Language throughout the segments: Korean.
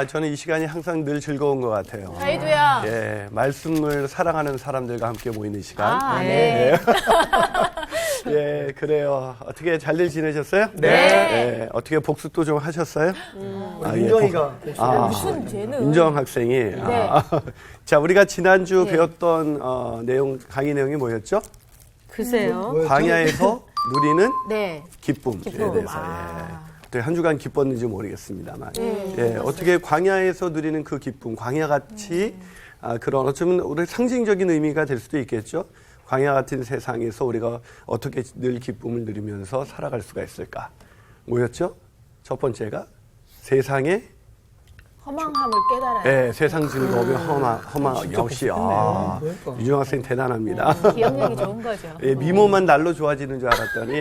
저는 이 시간이 항상 늘 즐거운 것 같아요. 저희도요. 예, 말씀을 사랑하는 사람들과 함께 모이는 시간. 네. 예, 그래요. 어떻게 잘들 지내셨어요? 네. 예, 어떻게 복습도 좀 하셨어요? 윤정이가 무슨 죄는? 윤정 학생이. 자, 우리가 지난주 배웠던 내용, 강의 내용이 뭐였죠? 글쎄요. 광야에서 누리는 네. 기쁨에 대해서. 어떻게 한 주간 기뻤는지 모르겠습니다만. 예, 어떻게 광야에서 누리는 그 기쁨, 광야같이 그런 어쩌면 우리 상징적인 의미가 될 수도 있겠죠. 광야 같은 세상에서 우리가 어떻게 늘 기쁨을 누리면서 살아갈 수가 있을까? 뭐였죠? 첫 번째가 세상의 허망함을 깨달아요. 네, 세상 즐거움이 허망 역시 유정 학생 대단합니다. 기억력이 좋은 거죠. 예, 미모만 날로 좋아지는 줄 알았더니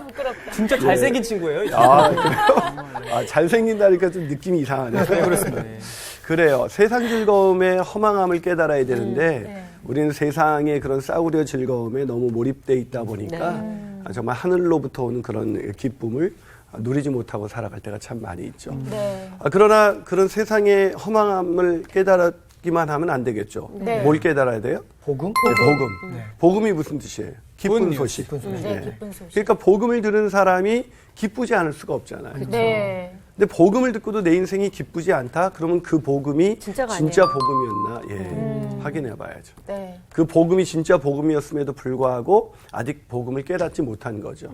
부끄럽다. 진짜 잘생긴 친구예요. 그래요? 잘생긴다니까 좀 느낌이 이상하네요. 그렇습니다. 그래요. 세상 즐거움의 허망함을 깨달아야 되는데 우리는 세상의 그런 싸구려 즐거움에 너무 몰입돼 있다 보니까 정말 하늘로부터 오는 그런 기쁨을 누리지 못하고 살아갈 때가 참 많이 있죠. 그러나 그런 세상의 허망함을 깨달기만 하면 안 되겠죠. 뭘 깨달아야 돼요? 복음? 네, 복음. 복음이 무슨 뜻이에요? 기쁜 소식. 기쁜 소식. 그러니까 복음을 들은 사람이 기쁘지 않을 수가 없잖아요. 네. 근데 복음을 듣고도 내 인생이 기쁘지 않다? 그러면 그 복음이 진짜 아니에요. 복음이었나? 확인해 봐야죠. 네. 그 복음이 진짜 복음이었음에도 불구하고 아직 복음을 깨닫지 못한 거죠.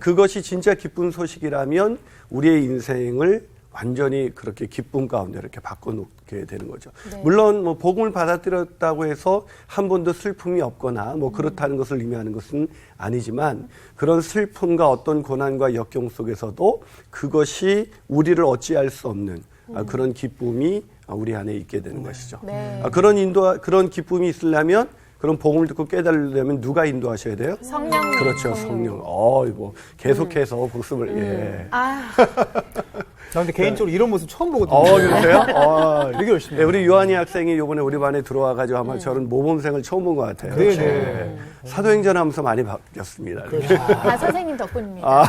그것이 진짜 기쁜 소식이라면 우리의 인생을 완전히 그렇게 기쁨 가운데 이렇게 바꿔놓게 되는 거죠. 물론 뭐 복음을 받아들였다고 해서 한 번도 슬픔이 없거나 뭐 그렇다는 것을 의미하는 것은 아니지만 그런 슬픔과 어떤 고난과 역경 속에서도 그것이 우리를 어찌할 수 없는 그런 기쁨이 우리 안에 있게 되는 것이죠. 그런 기쁨이 있으려면 그런 복음을 듣고 깨달으려면 누가 인도하셔야 돼요? 성령님. 그렇죠, 성령. 뭐 계속해서 복습을 나 근데 개인적으로 이런 모습 처음 보거든요. 그러세요? 되게 열심히 네, 우리 요한이 학생이 이번에 우리 반에 들어와가지고 아마 저런 모범생을 처음 본 것 같아요. 네. 사도행전 하면서 많이 바뀌었습니다. 다 선생님 덕분입니다.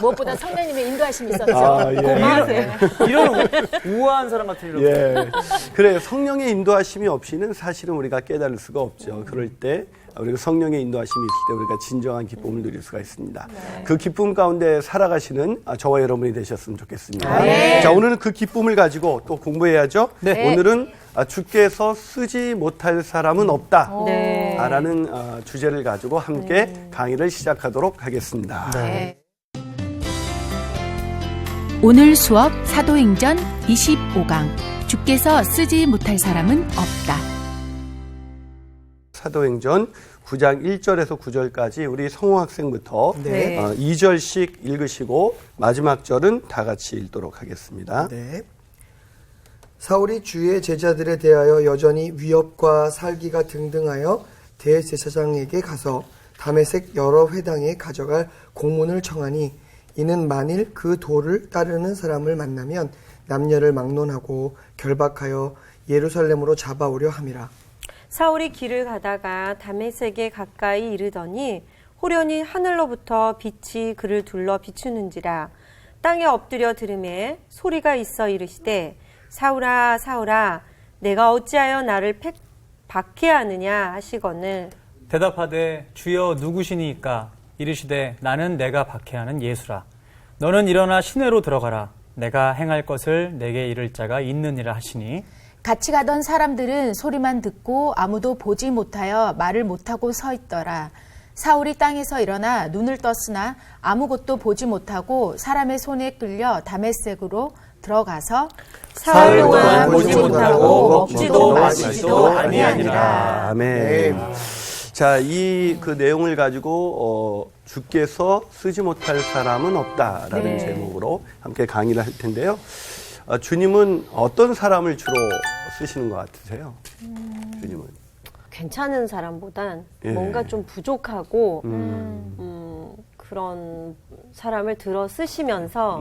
무엇보다 성령님의 인도하심이 있었죠. 고마우세요. 이런 우아한 사람 같은 이런. 그래, 성령의 인도하심이 없이는 사실은 우리가 깨달을 수가 없죠. 그럴 때 우리가 성령의 인도하심이 있을 때 우리가 진정한 기쁨을 누릴 수가 있습니다. 그 기쁨 가운데 살아가시는 저와 여러분이 되셨으면 좋겠습니다. 자, 오늘은 그 기쁨을 가지고 또 공부해야죠. 오늘은 주께서 쓰지 못할 사람은 없다 라는 주제를 가지고 함께 강의를 시작하도록 하겠습니다. 오늘 수업 사도행전 25강 주께서 쓰지 못할 사람은 없다. 사도행전 9장 1절에서 9절까지 우리 성호 학생부터 2절씩 읽으시고 마지막 절은 다 같이 읽도록 하겠습니다. 네. 사울이 주의 제자들에 대하여 여전히 위협과 살기가 등등하여 대제사장에게 가서 다메섹 여러 회당에 가져갈 공문을 청하니 이는 만일 그 도를 따르는 사람을 만나면 남녀를 막론하고 결박하여 예루살렘으로 잡아오려 함이라. 사울이 길을 가다가 다메섹에 가까이 이르더니 호련히 하늘로부터 빛이 그를 둘러 비추는지라. 땅에 엎드려 들음에 소리가 있어 이르시되 사울아 사울아 내가 어찌하여 나를 박해하느냐 하시거늘 대답하되 주여 누구시니까 이르시되 나는 내가 박해하는 예수라. 너는 일어나 시내로 들어가라. 내가 행할 것을 내게 이를 자가 있느니라 하시니 같이 가던 사람들은 소리만 듣고 아무도 보지 못하여 말을 못하고 서 있더라. 사울이 땅에서 일어나 눈을 떴으나 아무것도 보지 못하고 사람의 손에 끌려 다메섹으로 들어가서 사흘 동안 보지 못하고 먹지도 마시지도 아니하니라. 아멘. 자, 그 내용을 가지고 주께서 쓰지 못할 사람은 없다라는 제목으로 함께 강의를 할 텐데요. 주님은 어떤 사람을 주로 쓰시는 것 같으세요? 주님은 괜찮은 사람보단 뭔가 좀 부족하고 그런 사람을 들어 쓰시면서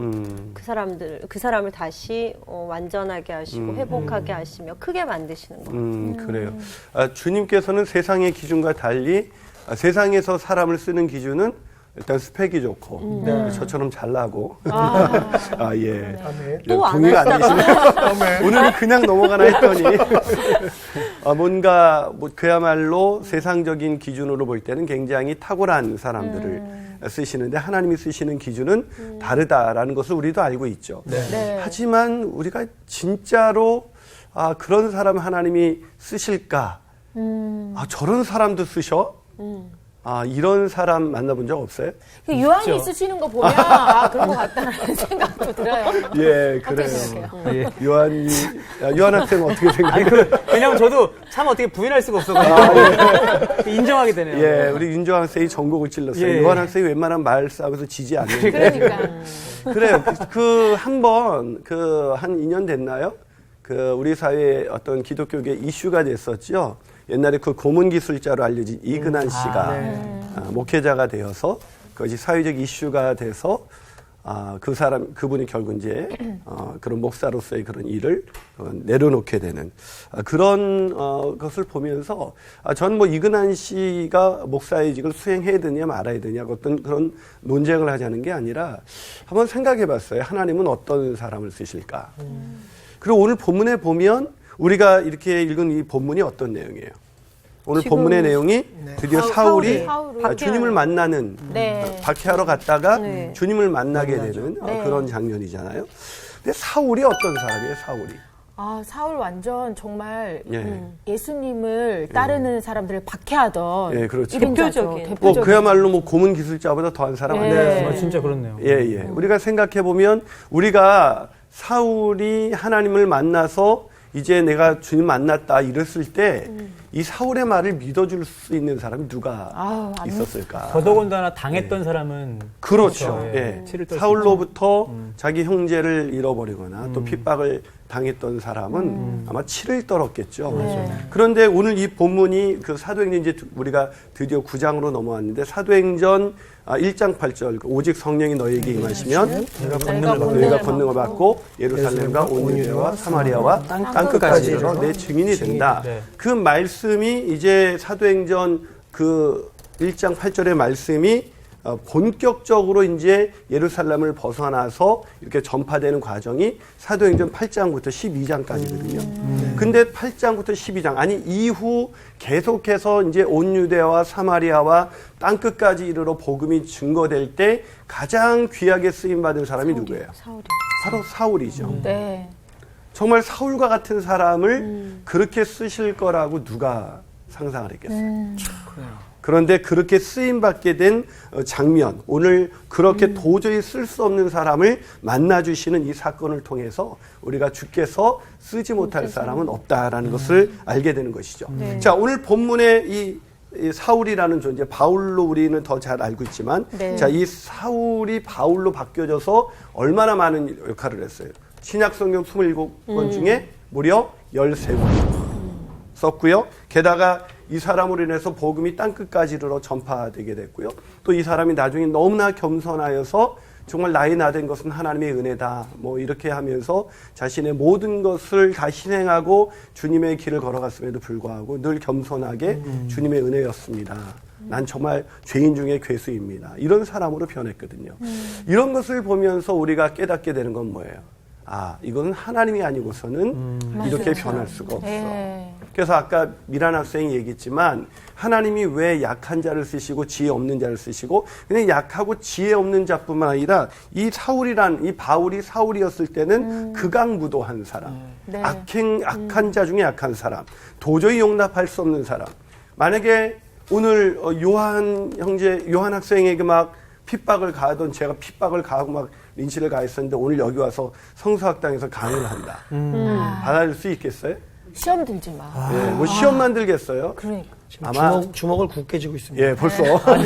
그 사람을 다시 완전하게 하시고 회복하게 하시며 크게 만드시는 것 같아요. 그래요. 주님께서는 세상의 기준과 달리 세상에서 사람을 쓰는 기준은 일단 스펙이 좋고 저처럼 잘나고 예. 아멘. 또안 동의가 안 되시네. 오늘은 그냥 넘어가나 했더니 뭔가 그야말로 세상적인 기준으로 볼 때는 굉장히 탁월한 사람들을 쓰시는데 하나님이 쓰시는 기준은 다르다라는 것을 우리도 알고 있죠. 네. 하지만 우리가 진짜로 그런 사람 하나님이 쓰실까? 저런 사람도 쓰셔? 이런 사람 만나본 적 없어요? 요한이 쓰시는 거 보면 그런 것 같다는 생각도 들어요. 예, 어떻게 그래요. 생각해요? 요한 학생 어떻게 생각해요? 왜냐면 저도 참 어떻게 부인할 수가 없어가지고 인정하게 되네요. 예, 우리 윤정 학생이 전곡을 찔렀어요. 예. 요한 학생이 웬만하면 말 싸워서 지지 않는데. 그러니까. 그래요. 한 2년 됐나요? 우리 사회에 어떤 기독교계 이슈가 됐었죠. 옛날에 고문 기술자로 알려진 이근한 씨가 목회자가 되어서 그것이 사회적 이슈가 돼서 그분이 결국 이제 그런 목사로서의 그런 일을 내려놓게 되는 그런 것을 보면서 전 이근한 씨가 목사의 직을 수행해야 되냐 말아야 되냐 어떤 그런 논쟁을 하자는 게 아니라 한번 생각해 봤어요. 하나님은 어떤 사람을 쓰실까? 그리고 오늘 본문에 보면 우리가 이렇게 읽은 이 본문이 어떤 내용이에요? 오늘 본문의 내용이 드디어 사울이 주님을 만나는 박해하러 갔다가 주님을 만나게 되는 그런 장면이잖아요. 근데 사울이 어떤 사람이에요? 사울 완전 정말 예수님을 따르는 사람들을 박해하던 예, 그렇죠. 대표적인. 그야말로 고문 기술자보다 더한 사람 아니에요? 진짜 그렇네요. 예. 우리가 생각해 보면 우리가 사울이 하나님을 만나서 이제 내가 주님 만났다 이랬을 때 이 사울의 말을 믿어줄 수 있는 사람이 누가 있었을까? 더더군다나 당했던 사람은 그렇죠. 예. 예. 사울로부터 자기 형제를 잃어버리거나 또 핍박을 당했던 사람은 아마 치를 떨었겠죠. 그런데 오늘 이 본문이 사도행전 이제 우리가 드디어 9장으로 넘어왔는데 사도행전 1장 8절 오직 성령이 너희에게 임하시면 너희가 권능을 받고 예루살렘과 온 유대와 사마리아와 땅끝까지 이르러 내 증인이 된다. 그 말씀이 이제 사도행전 1장 8절의 말씀이 본격적으로 이제 예루살렘을 벗어나서 이렇게 전파되는 과정이 사도행전 8장부터 12장까지거든요. 근데 8장부터 12장, 이후 계속해서 이제 온 유대와 사마리아와 땅끝까지 이르러 복음이 증거될 때 가장 귀하게 쓰임받은 사람이 누구예요? 바로 사울이죠. 정말 사울과 같은 사람을 그렇게 쓰실 거라고 누가 상상을 했겠어요? 그런데 그렇게 쓰임받게 된 장면, 오늘 그렇게 도저히 쓸 수 없는 사람을 만나주시는 이 사건을 통해서 우리가 주께서 쓰지 못할 사람은 없다라는 것을 알게 되는 것이죠. 자, 오늘 본문에 이 사울이라는 존재, 바울로 우리는 더 잘 알고 있지만, 자, 이 사울이 바울로 바뀌어져서 얼마나 많은 역할을 했어요. 신약성경 27권 중에 무려 13권 썼고요. 게다가 이 사람으로 인해서 복음이 땅끝까지 이르러 전파되게 됐고요. 또 이 사람이 나중에 너무나 겸손하여서 정말 나이 나된 것은 하나님의 은혜다. 이렇게 하면서 자신의 모든 것을 다 희생하고 주님의 길을 걸어갔음에도 불구하고 늘 겸손하게 주님의 은혜였습니다. 난 정말 죄인 중에 괴수입니다. 이런 사람으로 변했거든요. 이런 것을 보면서 우리가 깨닫게 되는 건 뭐예요? 이거는 하나님이 아니고서는 이렇게 변할 수가 없어. 그래서 아까 미란 학생이 얘기했지만 하나님이 왜 약한 자를 쓰시고 지혜 없는 자를 쓰시고 그냥 약하고 지혜 없는 자뿐만 아니라 이 바울이 사울이었을 때는 극악무도한 사람, 악한 자 중에 약한 사람, 도저히 용납할 수 없는 사람. 만약에 오늘 요한 학생에게 막 핍박을 가하던 제가 핍박을 가하고 막 린치를 가했었는데 오늘 여기 와서 성서학당에서 강의를 한다. 받아들일 수 있겠어요? 시험 들지 마. 시험만 들겠어요? 그러니까. 아마 주먹을 굳게 쥐고 있습니다. 예, 벌써. 아니.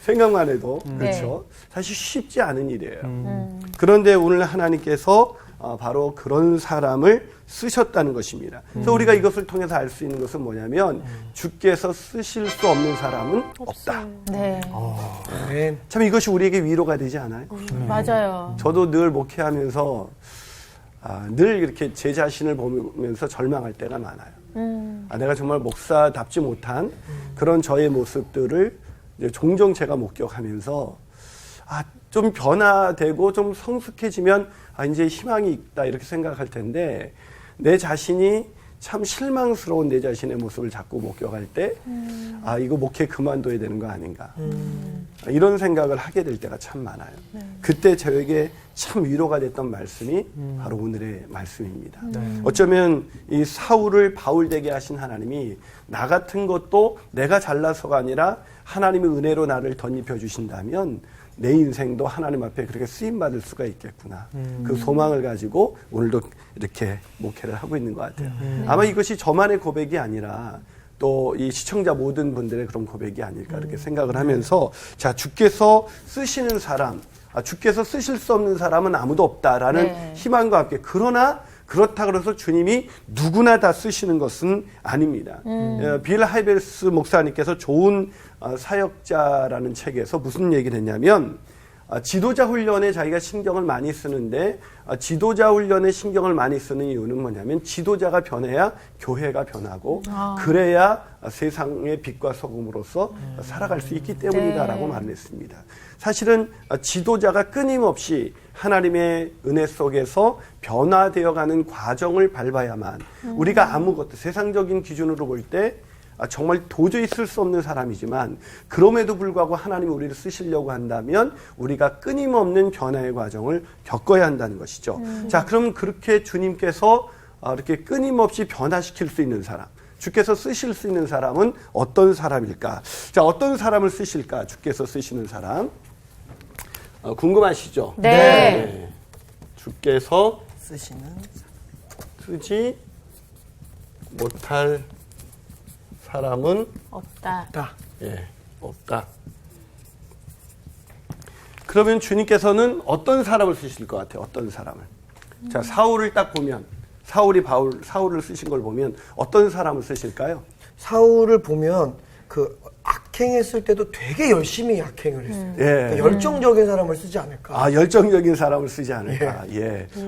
생각만 해도. 그렇죠. 사실 쉽지 않은 일이에요. 그런데 오늘 하나님께서 바로 그런 사람을 쓰셨다는 것입니다. 그래서 우리가 이것을 통해서 알 수 있는 것은 뭐냐면 주께서 쓰실 수 없는 사람은 없다. 참 이것이 우리에게 위로가 되지 않아요? 맞아요. 저도 늘 목회하면서 늘 이렇게 제 자신을 보면서 절망할 때가 많아요. 내가 정말 목사답지 못한 그런 저의 모습들을 이제 종종 제가 목격하면서 좀 변화되고 좀 성숙해지면 이제 희망이 있다 이렇게 생각할 텐데 내 자신이 참 실망스러운 내 자신의 모습을 자꾸 목격할 때 이거 목회 그만둬야 되는 거 아닌가 이런 생각을 하게 될 때가 참 많아요. 그때 저에게 참 위로가 됐던 말씀이 바로 오늘의 말씀입니다. 어쩌면 이 사울을 바울 되게 하신 하나님이 나 같은 것도 내가 잘나서가 아니라 하나님의 은혜로 나를 덧입혀 주신다면 내 인생도 하나님 앞에 그렇게 쓰임받을 수가 있겠구나. 그 소망을 가지고 오늘도 이렇게 목회를 하고 있는 것 같아요. 아마 이것이 저만의 고백이 아니라 또 이 시청자 모든 분들의 그런 고백이 아닐까 이렇게 생각을 하면서 자, 주께서 쓰시는 사람, 주께서 쓰실 수 없는 사람은 아무도 없다라는 희망과 함께 그러나 그렇다 그래서 주님이 누구나 다 쓰시는 것은 아닙니다. 빌 하이베스 목사님께서 좋은 사역자라는 책에서 무슨 얘기를 했냐면 지도자 훈련에 자기가 신경을 많이 쓰는데 지도자 훈련에 신경을 많이 쓰는 이유는 뭐냐면 지도자가 변해야 교회가 변하고 그래야 세상의 빛과 소금으로서 살아갈 수 있기 때문이다라고 말을 했습니다. 사실은 지도자가 끊임없이 하나님의 은혜 속에서 변화되어가는 과정을 밟아야만 우리가 아무것도 세상적인 기준으로 볼 때 정말 도저히 쓸 수 없는 사람이지만 그럼에도 불구하고 하나님이 우리를 쓰시려고 한다면 우리가 끊임없는 변화의 과정을 겪어야 한다는 것이죠. 자, 그럼 그렇게 주님께서 이렇게 끊임없이 변화시킬 수 있는 사람, 주께서 쓰실 수 있는 사람은 어떤 사람일까? 자, 어떤 사람을 쓰실까? 주께서 쓰시는 사람. 궁금하시죠? 네. 주께서 쓰시는 쓰지 못할 사람은 없다. 없다. 그러면 주님께서는 어떤 사람을 쓰실 것 같아요? 어떤 사람을? 자, 사울을 딱 보면 사울을 쓰신 걸 보면 어떤 사람을 쓰실까요? 사울을 보면 그 악행했을 때도 되게 열심히 악행을 했어요. 그러니까 열정적인 사람을 쓰지 않을까. 열정적인 사람을 쓰지 않을까.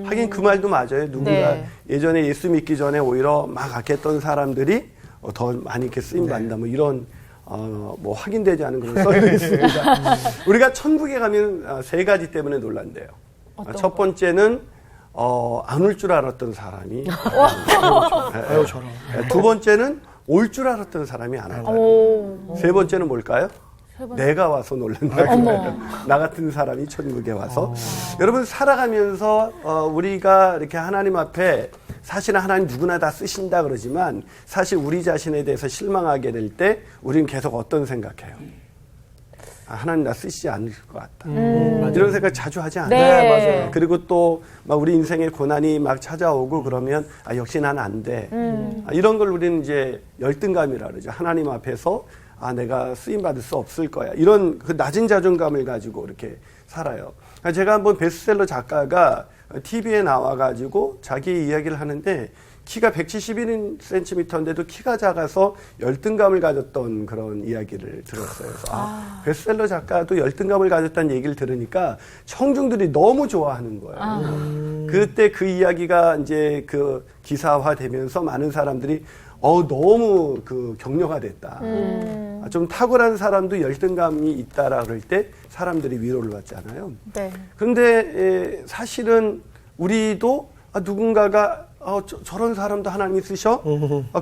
하긴 그 말도 맞아요. 누군가 예전에 예수 믿기 전에 오히려 막 악했던 사람들이 더 많이 이렇게 쓰임 받는다. 뭐 이런 뭐 확인되지 않은 그런 썰도 있습니다. 우리가 천국에 가면 세 가지 때문에 놀란대요. 첫 번째는 안 올 줄 알았던 사람이 두 번째는 올 줄 알았던 사람이 안 왔다. 세 번째는 뭘까요? 내가 와서 놀란다는 거예요. 나 같은 사람이 천국에 와서. 여러분 살아가면서 우리가 이렇게 하나님 앞에 사실은 하나님 누구나 다 쓰신다 그러지만 사실 우리 자신에 대해서 실망하게 될 때 우리는 계속 어떤 생각해요? 하나님 나 쓰시지 않을 것 같다. 이런 생각 자주 하지 않아요? 네, 맞아요. 그리고 또 막 우리 인생의 고난이 막 찾아오고 그러면 역시 난 안 돼. 이런 걸 우리는 이제 열등감이라 그러죠. 하나님 앞에서 내가 쓰임받을 수 없을 거야. 이런 그 낮은 자존감을 가지고 이렇게 살아요. 제가 한번 베스트셀러 작가가 TV에 나와가지고 자기 이야기를 하는데 키가 171cm인데도 키가 작아서 열등감을 가졌던 그런 이야기를 들었어요. 그래서 베스트셀러 작가도 열등감을 가졌다는 얘기를 들으니까 청중들이 너무 좋아하는 거예요. 그때 그 이야기가 이제 그 기사화되면서 많은 사람들이 너무 그 격려가 됐다. 좀 탁월한 사람도 열등감이 있다라 그럴 때 사람들이 위로를 받잖아요. 그런데 사실은 우리도 누군가가 저런 사람도 하나님이 쓰셔?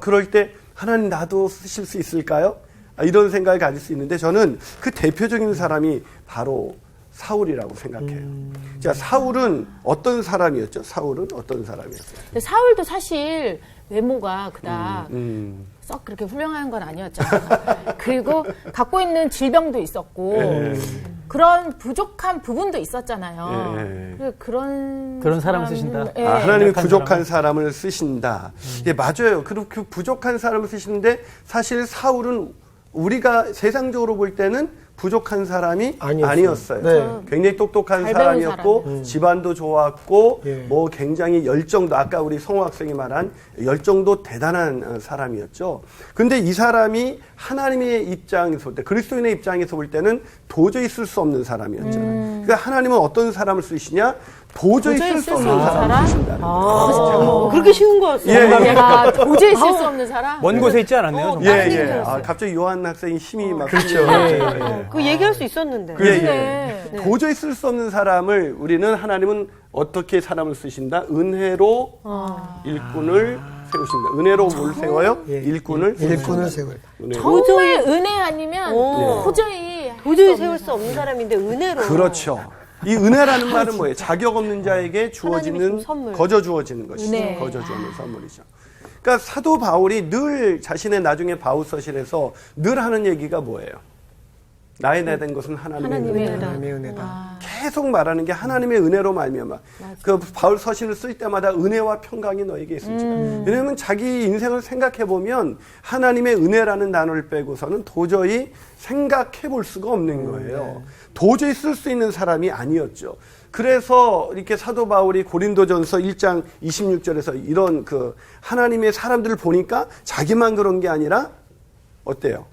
그럴 때 하나님 나도 쓰실 수 있을까요? 이런 생각을 가질 수 있는데 저는 그 대표적인 사람이 바로 사울이라고 생각해요. 자, 사울은 어떤 사람이었죠? 사울은 어떤 사람이었어요? 근데 사울도 사실 외모가 그닥 썩 그렇게 훌륭한 건 아니었잖아요. 그리고 갖고 있는 질병도 있었고 그런 부족한 부분도 있었잖아요. 그런 사람을 쓰신다. 하나님이 부족한 사람을 쓰신다. 맞아요. 그리고 그 부족한 사람을 쓰시는데 사실 사울은 우리가 세상적으로 볼 때는 부족한 사람이 아니었어요. 굉장히 똑똑한 사람이었고 집안도 좋았고 뭐 굉장히 열정도 아까 우리 성호 학생이 말한 열정도 대단한 사람이었죠. 근데 이 사람이 하나님의 입장에서 볼 때 그리스도인의 입장에서 볼 때는 도저히 쓸 수 없는 사람이었잖아요. 그러니까 하나님은 어떤 사람을 쓰시냐? 도저히 쓸 수 없는 사람을 쓰신다는 거예요. 그렇게 쉬운 거였어요. 야, 도저히 쓸 수 없는 사람? 먼 곳에 있지 않았네요. 정말. 예. 갑자기 요한 학생이 힘이 막. 그렇죠. 그 얘기할 수 있었는데. 예. 도저히 쓸 수 없는 사람을 우리는 하나님은 어떻게 사람을 쓰신다? 은혜로 일꾼을 세우신다. 은혜로 뭘 세워요? 일꾼을 세워요. 정말 은혜 아니면 도저히 세울 수 없는 사람인데 은혜로. 그렇죠. 이 은혜라는 말은 뭐예요? 자격 없는 자에게 주어지는 선물. 거저 주어지는 것이죠. 네. 거저 주어지는 선물이죠. 그러니까 사도 바울이 늘 자신의 나중에 바울서실에서 늘 하는 얘기가 뭐예요? 나의 내된 것은 하나님의 은혜다. 하나님의 은혜다. 계속 말하는 게 하나님의 은혜로 말미암아. 그 바울 서신을 쓸 때마다 은혜와 평강이 너에게 있을지다. 왜냐하면 자기 인생을 생각해 보면 하나님의 은혜라는 단어를 빼고서는 도저히 생각해 볼 수가 없는 거예요. 도저히 쓸 수 있는 사람이 아니었죠. 그래서 이렇게 사도 바울이 고린도전서 1장 26절에서 이런 그 하나님의 사람들을 보니까 자기만 그런 게 아니라 어때요?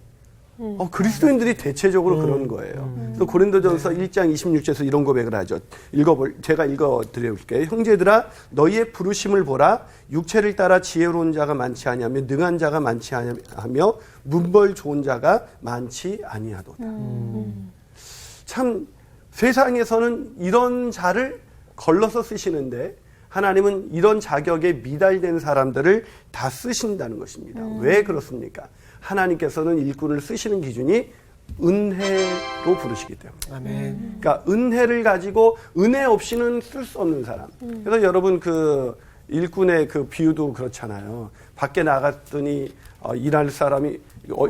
그리스도인들이 대체적으로 그런 거예요. 그래서 고린도전서 1장 26절에서 이런 고백을 하죠. 제가 읽어드릴게요. 형제들아, 너희의 부르심을 보라. 육체를 따라 지혜로운 자가 많지 아니하며 능한 자가 많지 아니하며 문벌 좋은 자가 많지 아니하도다. 참 세상에서는 이런 자를 걸러서 쓰시는데 하나님은 이런 자격에 미달된 사람들을 다 쓰신다는 것입니다. 왜 그렇습니까? 하나님께서는 일꾼을 쓰시는 기준이 은혜로 부르시기 때문에. 아멘. 그러니까 은혜를 가지고 은혜 없이는 쓸 수 없는 사람. 그래서 여러분 그 일꾼의 그 비유도 그렇잖아요. 밖에 나갔더니 일할 사람이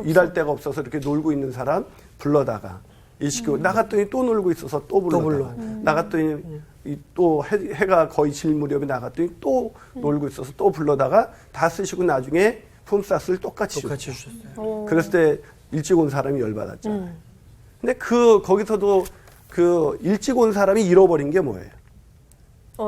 일할 데가 없어서 이렇게 놀고 있는 사람 불러다가 일시키고 나갔더니 또 놀고 있어서 또 불러다가 나갔더니 또 해가 거의 질 무렵에 나갔더니 또 놀고 있어서 또 불러다가 다 쓰시고 나중에 품삯을 똑같이 주셨어요. 그랬을 때 일찍 온 사람이 열받았잖아요. 근데 거기서도 그 일찍 온 사람이 잃어버린 게 뭐예요?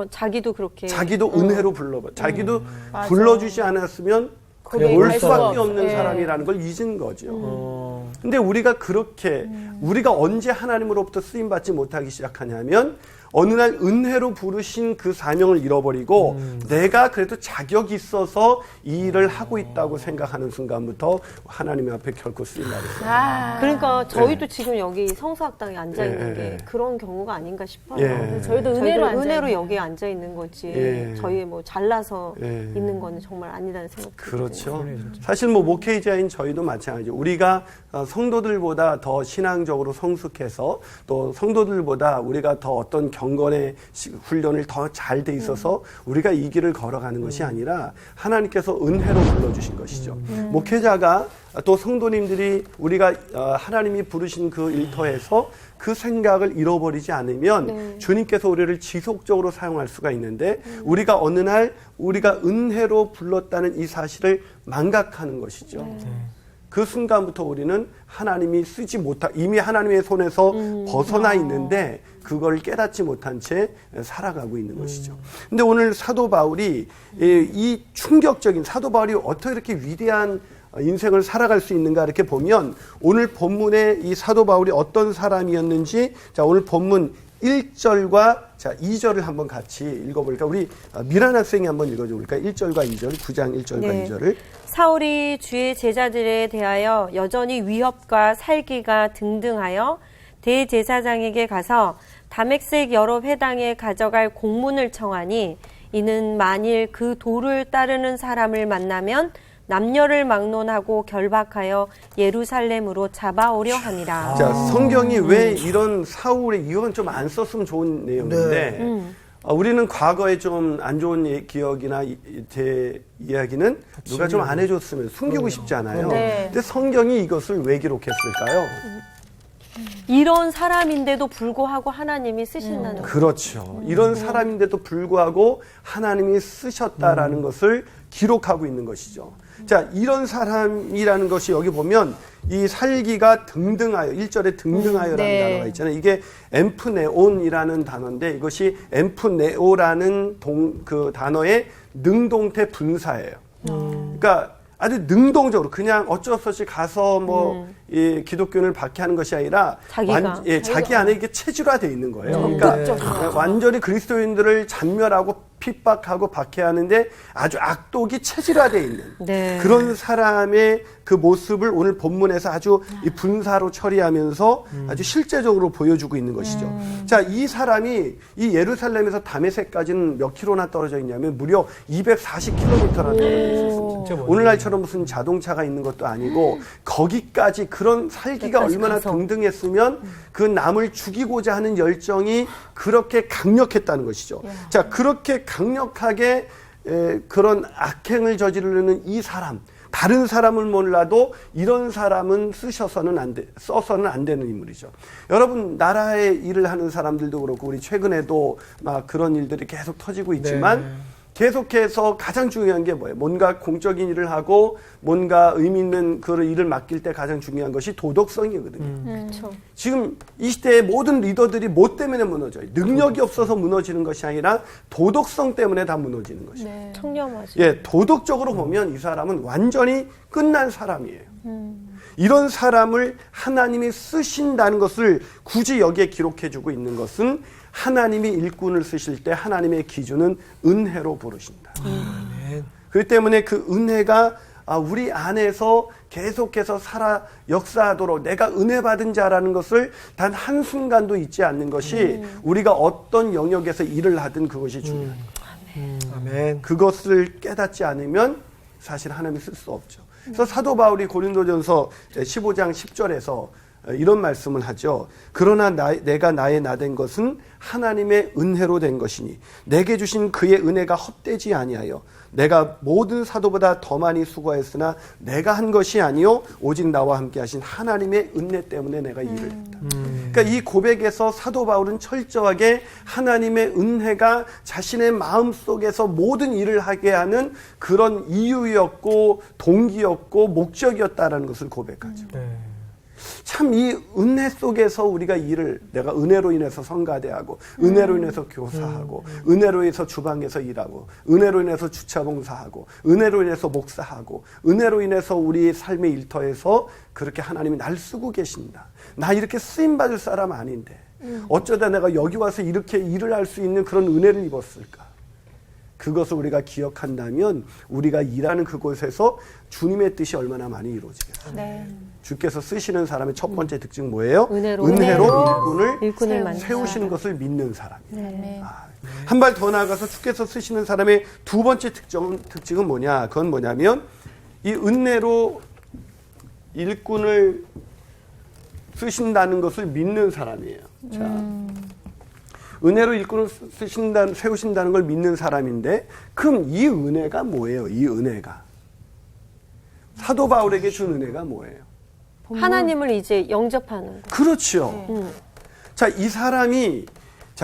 자기도 그렇게. 자기도 은혜로 자기도 불러주지 않았으면 올 수밖에 없는 사람이라는 걸 잊은 거죠. 근데 우리가 그렇게 우리가 언제 하나님으로부터 쓰임받지 못하기 시작하냐면 어느 날 은혜로 부르신 그 사명을 잃어버리고 내가 그래도 자격이 있어서 이 일을 하고 있다고 생각하는 순간부터 하나님 앞에 결코 쓰임받을 수 없어요. 그러니까 저희도 지금 여기 성서학당에 앉아있는 게 그런 경우가 아닌가 싶어요. 저희도 은혜로 여기에 앉아있는 거지 저희 뭐 잘나서 있는 거는 정말 아니라는 생각이 그렇죠. 사실 뭐 목회자인 저희도 마찬가지죠. 우리가 성도들보다 더 신앙적으로 성숙해서 또 성도들보다 우리가 더 어떤 경건의 훈련을 더 잘 돼 있어서 우리가 이 길을 걸어가는 것이 아니라 하나님께서 은혜로 불러주신 것이죠. 목회자가 또 성도님들이 우리가 하나님이 부르신 그 일터에서 그 생각을 잃어버리지 않으면 주님께서 우리를 지속적으로 사용할 수가 있는데 우리가 어느 날 우리가 은혜로 불렀다는 이 사실을 망각하는 것이죠. 그 순간부터 우리는 하나님이 이미 하나님의 손에서 벗어나 있는데 그걸 깨닫지 못한 채 살아가고 있는 것이죠. 근데 오늘 사도 바울이 이 충격적인 사도 바울이 어떻게 이렇게 위대한 인생을 살아갈 수 있는가 이렇게 보면 오늘 본문에 이 사도 바울이 어떤 사람이었는지 자 오늘 본문 1절과 2절을 한번 같이 읽어볼까? 우리 미란 학생이 한번 읽어줘 볼까? 1절과 2절, 9장 1절과 2절을. 사울이 주의 제자들에 대하여 여전히 위협과 살기가 등등하여 대제사장에게 가서 다메섹 여러 회당에 가져갈 공문을 청하니 이는 만일 그 도를 따르는 사람을 만나면 남녀를 막론하고 결박하여 예루살렘으로 잡아오려 함이라. 자, 성경이 왜 이런 사울의 이건 좀 안 썼으면 좋은 내용인데 우리는 과거에 좀 안 좋은 기억이나 제 이야기는 누가 좀 안 해줬으면 숨기고 싶잖아요. 근데 성경이 이것을 왜 기록했을까요? 이런 사람인데도 불구하고 하나님이 쓰신다는 거죠. 그렇죠. 이런 사람인데도 불구하고 하나님이 쓰셨다라는 것을 기록하고 있는 것이죠. 자, 이런 사람이라는 것이 여기 보면 이 살기가 등등하여 1절에 등등하여라는 단어가 있잖아요. 이게 엠프네온이라는 단어인데 이것이 엠프네오라는 그 단어의 능동태 분사예요. 그러니까 아주 능동적으로 그냥 어쩔 수 없이 가서 이 기독교를 박해하는 것이 아니라 자기가. 자기 안에 이게 체질화되어 있는 거예요. 그러니까 완전히 그리스도인들을 잔멸하고 핍박하고 박해하는데 아주 악독이 체질화되어 있는 네. 그런 사람의 그 모습을 오늘 본문에서 아주 이 분사로 처리하면서 아주 실제적으로 보여주고 있는 것이죠. 자, 이 사람이 이 예루살렘에서 다메섹까지는 몇 킬로나 떨어져 있냐면 무려 240km나 떨어져 있었습니다. 진짜 오늘날처럼 무슨 자동차가 있는 것도 아니고 거기까지 그런 살기가 거기까지 얼마나 가서. 등등했으면 그 남을 죽이고자 하는 열정이 그렇게 강력했다는 것이죠. 자, 그렇게 강력하게 그런 악행을 저지르는 이 사람, 다른 사람을 몰라도 이런 사람은 써서는 안 되는 인물이죠. 여러분, 나라의 일을 하는 사람들도 그렇고 우리 최근에도 막 그런 일들이 계속 터지고 있지만 계속해서 가장 중요한 게 뭐예요? 뭔가 공적인 일을 하고 뭔가 의미 있는 그 일을 맡길 때 가장 중요한 것이 도덕성이거든요. 그렇죠. 지금 이 시대의 모든 리더들이 뭐 때문에 무너져요? 능력이 없어서 무너지는 것이 아니라 도덕성 때문에 다 무너지는 것이에요. 네. 청렴하죠. 예, 도덕적으로 보면 이 사람은 완전히 끝난 사람이에요. 이런 사람을 하나님이 쓰신다는 것을 굳이 여기에 기록해주고 있는 것은 하나님이 일꾼을 쓰실 때 하나님의 기준은 은혜로 부르신다. 그렇기 때문에 그 은혜가 우리 안에서 계속해서 역사하도록 내가 은혜 받은 자라는 것을 단 한순간도 잊지 않는 것이 우리가 어떤 영역에서 일을 하든 그것이 중요해요. 아멘. 그것을 깨닫지 않으면 사실 하나님이 쓸 수 없죠. 그래서 사도 바울이 고린도전서 15장 10절에서 이런 말씀을 하죠. 그러나 내가 나의 나된 것은 하나님의 은혜로 된 것이니 내게 주신 그의 은혜가 헛되지 아니하여 내가 모든 사도보다 더 많이 수고하였으나 내가 한 것이 아니요 오직 나와 함께 하신 하나님의 은혜 때문에 내가 일을 했다. 그러니까 이 고백에서 사도 바울은 철저하게 하나님의 은혜가 자신의 마음속에서 모든 일을 하게 하는 그런 이유였고 동기였고 목적이었다라는 것을 고백하죠. 참 이 은혜 속에서 우리가 내가 은혜로 인해서 성가대하고 은혜로 인해서 교사하고 은혜로 인해서 주방에서 일하고 은혜로 인해서 주차봉사하고 은혜로 인해서 목사하고 은혜로 인해서 우리 삶의 일터에서 그렇게 하나님이 날 쓰고 계신다. 나 이렇게 쓰임받을 사람 아닌데 어쩌다 내가 여기 와서 이렇게 일을 할 수 있는 그런 은혜를 입었을까? 그것을 우리가 기억한다면 우리가 일하는 그곳에서 주님의 뜻이 얼마나 많이 이루어지겠어요. 네. 주께서 쓰시는 사람의 첫 번째 특징 뭐예요? 은혜로 일꾼을 세우시는 것을 믿는 사람이에요. 네. 한 발 더 나아가서 주께서 쓰시는 사람의 두 번째 특징은 뭐냐? 그건 뭐냐면 이 은혜로 일꾼을 쓰신다는 것을 믿는 사람이에요. 자, 은혜로 일꾼을 세우신다는 걸 믿는 사람인데 그럼 이 은혜가 뭐예요? 이 은혜가 사도 바울에게 준 은혜가 뭐예요? 하나님을 이제 영접하는 거. 그렇죠. 자, 이 사람이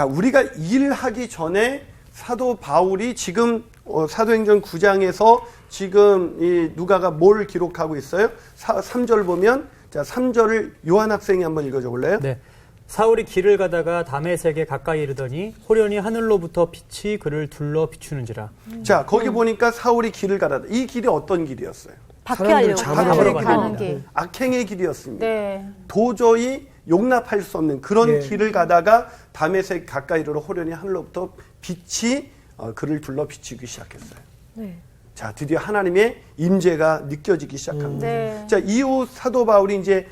우리가 일하기 전에 사도 바울이 지금 사도행전 9장에서 지금 이 누가가 뭘 기록하고 있어요? 3절 보면 3절을 요한 학생이 한번 읽어줘 볼래요? 네. 사울이 길을 가다가 다메섹에 가까이 이르더니 호련히 하늘로부터 빛이 그를 둘러 비추는지라. 자, 거기 보니까 사울이 길을 가다가 이 길이 어떤 길이었어요? 박해하려고. 잡으러 가는 길. 악행의 길이었습니다. 네. 도저히 용납할 수 없는 그런 길을 가다가 다메섹 가까이 이르러 호련히 하늘로부터 빛이 그를 둘러 비추기 시작했어요. 네. 자, 드디어 하나님의 임재가 느껴지기 시작합니다. 네. 자, 이후 사도 바울이 이제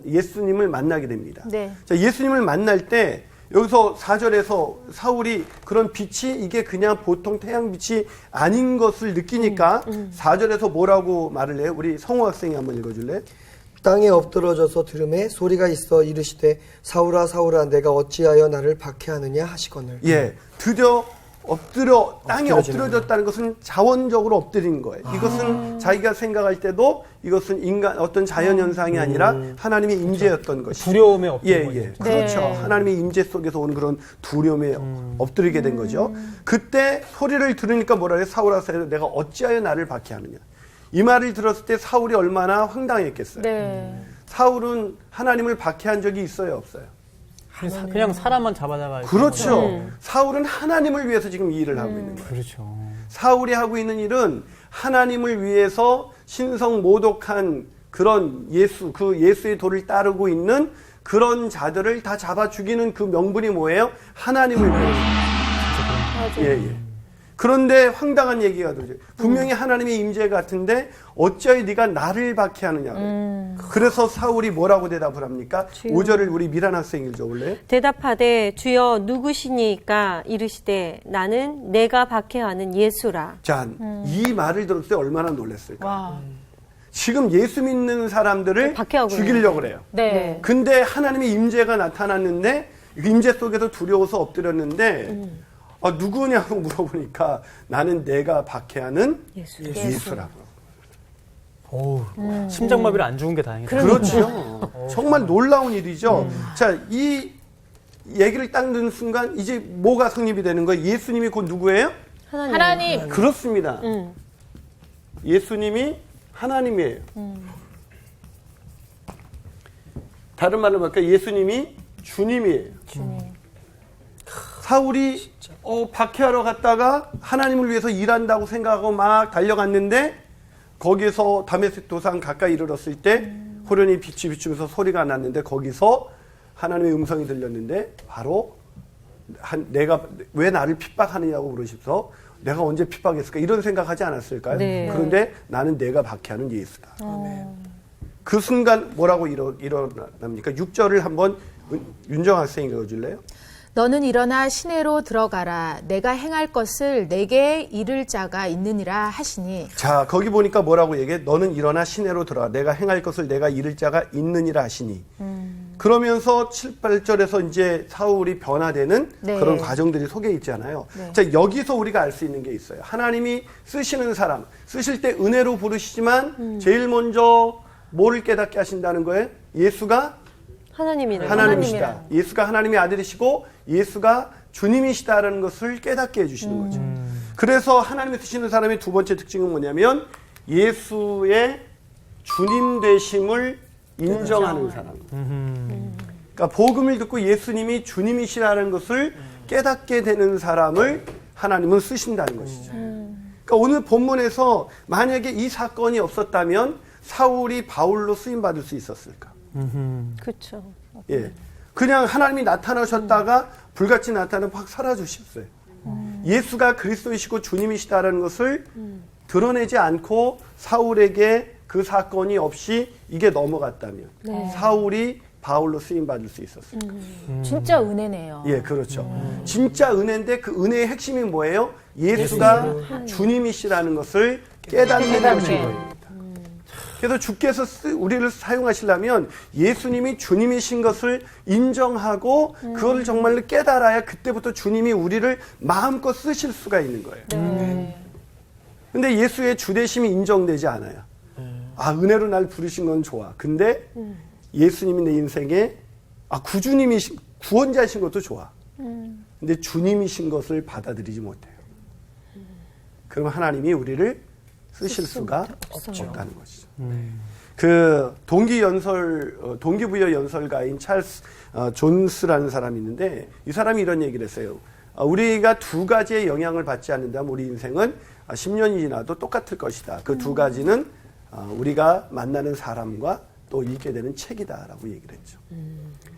예수님을 만나게 됩니다. 네. 자, 예수님을 만날 때 여기서 4절에서 사울이 그런 빛이 이게 그냥 보통 태양빛이 아닌 것을 느끼니까 4절에서 뭐라고 말을 해요? 우리 성호 학생이 한번 읽어줄래? 땅에 엎드러져서 들음에 소리가 있어 이르시되 사울아 사울아 내가 어찌하여 나를 박해하느냐 하시거늘. 예, 드디어 땅에 엎드려졌다는 것은 자원적으로 엎드린 거예요. 이것은 자기가 생각할 때도 이것은 어떤 자연현상이 아니라 하나님의 임재였던 것이죠. 두려움에 엎드린 예. 거죠. 그렇죠. 네. 하나님의 임재 속에서 오는 그런 두려움에 엎드리게 된 거죠. 그때 소리를 들으니까 뭐라 해요? 사울아 사울아 내가 어찌하여 나를 박해하느냐. 이 말을 들었을 때 사울이 얼마나 황당했겠어요. 네. 사울은 하나님을 박해한 적이 있어요, 없어요? 그냥 사람만 잡아다가. 그렇죠. 사울은 하나님을 위해서 지금 이 일을 하고 있는 거예요. 그렇죠. 사울이 하고 있는 일은 하나님을 위해서 신성 모독한 그런 그 예수의 도를 따르고 있는 그런 자들을 다 잡아 죽이는 그 명분이 뭐예요? 하나님을 위해서. 예. 그런데 황당한 얘기가 들죠. 분명히 하나님의 임재 같은데 어찌하여 네가 나를 박해하느냐. 그래서 사울이 뭐라고 대답을 합니까? 5절을 우리 미란 학생 읽어볼래요? 대답하되 주여 누구시니까 이르시되 나는 내가 박해하는 예수라. 자, 이 말을 들었을 때 얼마나 놀랐을까? 지금 예수 믿는 사람들을 박해하고 죽이려고 그래요. 네. 근데 하나님의 임재가 나타났는데 임재 속에서 두려워서 엎드렸는데 누구냐고 물어보니까 나는 내가 박해하는 예수라고. 심장마비를 안 죽은 게 다행이다. 그렇죠. 정말 놀라운 일이죠. 자, 이 얘기를 딱 듣는 순간 이제 뭐가 성립이 되는 거예요? 예수님이 곧 누구예요? 하나님. 그렇습니다. 예수님이 하나님이에요. 다른 말로 말할까? 예수님이 주님이에요. 사울이 박해하러 갔다가 하나님을 위해서 일한다고 생각하고 막 달려갔는데 거기서 다메섹 도상 가까이 이르렀을 때 호련히 빛이 비추면서 소리가 났는데 거기서 하나님의 음성이 들렸는데 바로 내가 왜 나를 핍박하느냐고 물으셔서 내가 언제 핍박했을까 이런 생각하지 않았을까요? 네. 그런데 나는 내가 박해하는 예수다. 그 순간 뭐라고 일어납니까? 6절을 한번 윤정 학생이 읽어줄래요? 너는 일어나 시내로 들어가라. 내가 행할 것을 내게 이를 자가 있느니라 하시니. 자, 거기 보니까 뭐라고 얘기해? 너는 일어나 시내로 들어가. 내가 행할 것을 내가 이를 자가 있느니라 하시니. 그러면서 7, 8절에서 이제 사울이 변화되는 네. 그런 과정들이 속에 있잖아요. 네. 자, 여기서 우리가 알 수 있는 게 있어요. 하나님이 쓰시는 사람, 쓰실 때 은혜로 부르시지만 제일 먼저 뭐를 깨닫게 하신다는 거예요? 예수가 하나님이시다. 예수가 하나님의 아들이시고 예수가 주님이시다라는 것을 깨닫게 해주시는 거죠. 그래서 하나님이 쓰시는 사람의 두 번째 특징은 뭐냐면 예수의 주님 되심을 인정하는 사람. 그러니까 복음을 듣고 예수님이 주님이시라는 것을 깨닫게 되는 사람을 하나님은 쓰신다는 것이죠. 그러니까 오늘 본문에서 만약에 이 사건이 없었다면 사울이 바울로 쓰임받을 수 있었을까? 그렇죠. 예, 그냥 하나님이 나타나셨다가 불같이 나타나면 확 사라지셨어요. 예수가 그리스도이시고 주님이시다라는 것을 드러내지 않고 사울에게 그 사건이 없이 이게 넘어갔다면 사울이 바울로 쓰임받을 수 있었어요. 진짜 은혜네요. 예, 그렇죠. 진짜 은혜인데 그 은혜의 핵심이 뭐예요? 예수가 주님이시라는 것을 깨닫는 것인 거예요. 그래서 주께서 우리를 사용하시려면 예수님이 주님이신 것을 인정하고 그걸 정말로 깨달아야 그때부터 주님이 우리를 마음껏 쓰실 수가 있는 거예요. 근데 예수의 주되심이 인정되지 않아요. 아, 은혜로 날 부르신 건 좋아. 근데 예수님이 내 인생에 구원자이신 것도 좋아. 근데 주님이신 것을 받아들이지 못해요. 그럼 하나님이 우리를 쓰실 수가 없다는 것이죠. 그 동기부여 연설가인 찰스 존스라는 사람이 있는데 이 사람이 이런 얘기를 했어요. 우리가 두 가지의 영향을 받지 않는다면 우리 인생은 10년이 지나도 똑같을 것이다. 그 두 가지는 우리가 만나는 사람과 또 읽게 되는 책이다라고 얘기를 했죠.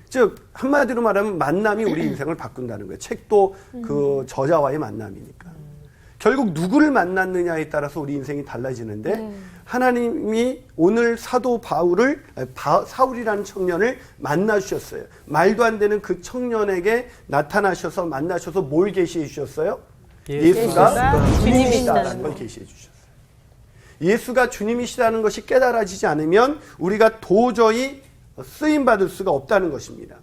즉 한마디로 말하면 만남이 우리 인생을 바꾼다는 거예요. 책도 그 저자와의 만남이니까. 결국 누구를 만났느냐에 따라서 우리 인생이 달라지는데 하나님이 오늘 사도 사울이라는 청년을 만나주셨어요. 말도 안 되는 그 청년에게 나타나셔서 만나셔서 뭘 계시해 주셨어요? 예수가 주님이시다는 걸 계시해 주셨어요. 예수가 주님이시다는 것이 깨달아지지 않으면 우리가 도저히 쓰임받을 수가 없다는 것입니다.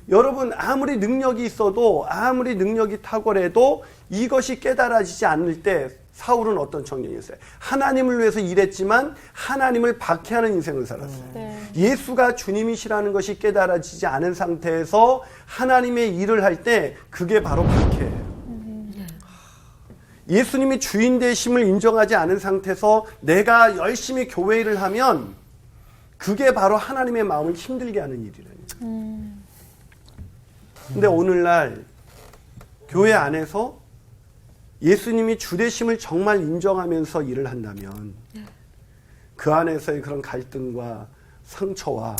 여러분 아무리 능력이 있어도 아무리 능력이 탁월해도 이것이 깨달아지지 않을 때 사울은 어떤 청년이었어요? 하나님을 위해서 일했지만 하나님을 박해하는 인생을 살았어요. 예수가 주님이시라는 것이 깨달아지지 않은 상태에서 하나님의 일을 할 때 그게 바로 박해예요. 예수님이 주인 되심을 인정하지 않은 상태에서 내가 열심히 교회 일을 하면 그게 바로 하나님의 마음을 힘들게 하는 일이라는. 근데 오늘날 교회 안에서 예수님이 주되심을 정말 인정하면서 일을 한다면 그 안에서의 그런 갈등과 상처와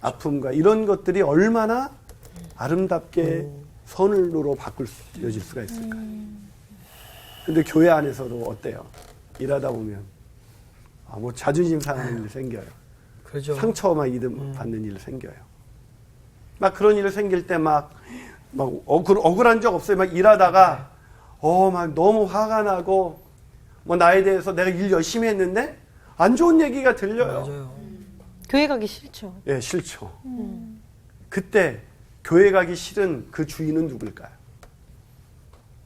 아픔과 이런 것들이 얼마나 아름답게 선으로 바꾸어질 수가 있을까. 근데 교회 안에서도 어때요? 일하다 보면 뭐 자존심 상하는 일 생겨요. 그렇죠. 상처만 받는 일 생겨요. 막 그런 일 생길 때 막 억울한 적 없어요. 막 일하다가 막 너무 화가 나고 뭐 나에 대해서 내가 일 열심히 했는데 안 좋은 얘기가 들려요. 맞아요. 교회 가기 싫죠. 예, 싫죠. 그때 교회 가기 싫은 그 주인은 누굴까요?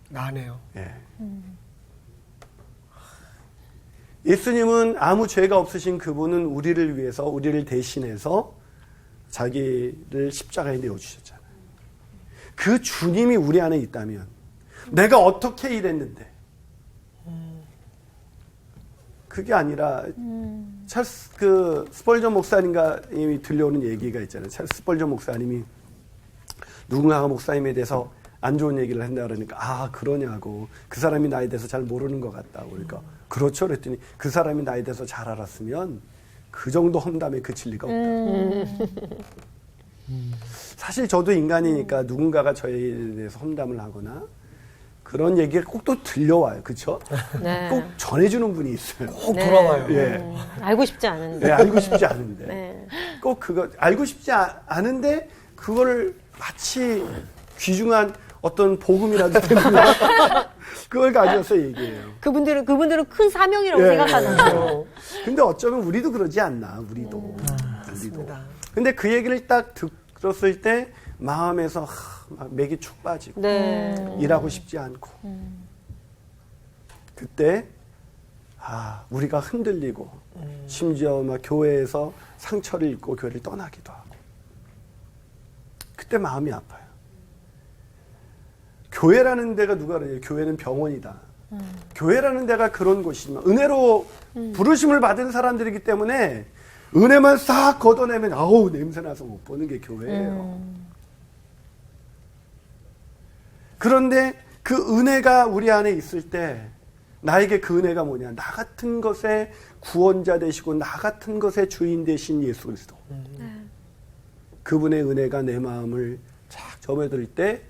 나네요. 예. 예수님은 아무 죄가 없으신 그분은 우리를 위해서, 우리를 대신해서 자기를 십자가에 내어주셨잖아요. 그 주님이 우리 안에 있다면 내가 어떻게 일했는데 그게 아니라 찰스 스펄전 목사님이 들려오는 얘기가 있잖아요. 찰스 스펄전 목사님이 누군가가 목사님에 대해서 안 좋은 얘기를 한다 그러니까 그러냐고 그 사람이 나에 대해서 잘 모르는 것 같다고 그러니까 그렇죠 그랬더니 그 사람이 나에 대해서 잘 알았으면 그 정도 험담에 그칠 리가 없다. 사실 저도 인간이니까 누군가가 저에 대해서 험담을 하거나 그런 얘기가 꼭 또 들려와요. 그렇죠? 네. 꼭 전해주는 분이 있어요. 꼭 돌아와요. 예. 알고 싶지 않은데. 네, 알고 싶지 않은데. 네. 꼭 그거 알고 싶지 않은데 그거를 마치 귀중한 어떤 복음이라도 되는 그걸 가져서 얘기해요. 그분들은 큰 사명이라고 예. 생각하잖아요. 근데 어쩌면 우리도 그러지 않나, 우리도. 우리도. 근데 그 얘기를 딱 들었을 때 마음에서 막 맥이 축 빠지고 네. 일하고 싶지 않고 그때 우리가 흔들리고 심지어 막 교회에서 상처를 입고 교회를 떠나기도 하고 그때 마음이 아파요. 교회라는 데가 누가 그래요? 교회는 병원이다. 교회라는 데가 그런 곳이지만 은혜로 부르심을 받은 사람들이기 때문에 은혜만 싹 걷어내면 냄새나서 못 보는 게 교회예요. 그런데 그 은혜가 우리 안에 있을 때 나에게 그 은혜가 뭐냐? 나 같은 것의 구원자 되시고 나 같은 것의 주인 되신 예수 그리스도. 그분의 은혜가 내 마음을 쫙 접어들 때